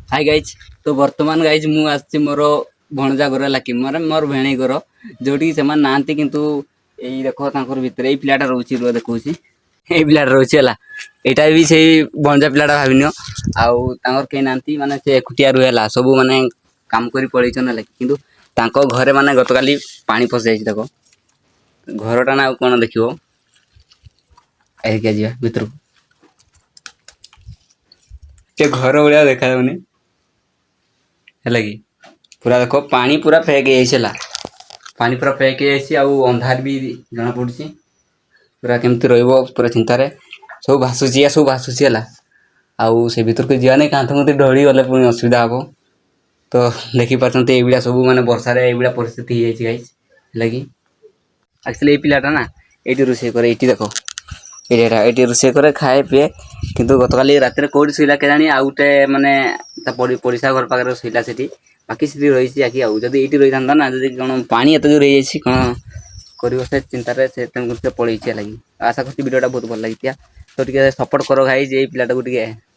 hi guys तो वर्तमान guys मु आछि मोर भणजा घर लाकी मारे मोर भेणी घर जोटी से मान नांती किंतु एई देखो तांकर भीतर एई पिलाटा रहउछि रो देखउछि एई पिलाटा रहउछि हला एटा भी सेई भणजा पिलाटा भाबिनियो आउ तांकर के नांती माने से एकुटिया रुहेला सब माने काम करी पळै छन लाकी किंतु तांको घरे माने गतकाली पानी पस जाइछि देखो घरटा ना कोन देखिबो ए के जिया भीतर के घर भलिया देखा जाउनी कि पूरा देखो पानी पूरा फेक जाइला पानी पूरा फेक जाइए आउ अंधार भी जना पड़ी पूरा केमती रहिबो पूरा चिंतार सब भासुची सब भासुची है आउ से भीतर को जीवा नहीं कांथ मत ढली गले पुणी असुविधा हम तो देखिपार ये सब माने वर्षा ये परिस्थिति हो गाइस लगी एक्चुअली ये पिलाटा ना ये रोषे करे ये देख ये रोषे करे खाए पीए किंतु गतकाली रात कौटी शुला के आउ गोटे माने पड़िशा घर पाखे शुला से बाकी से रही आखि आदि ये रही था ना जब कौन पानी एत जोर हो कौन कर चिंतार से पड़े लगी आशा करती वीडियोटा बहुत भल लगी तो सपोर्ट कर भाई ये पिलाटा को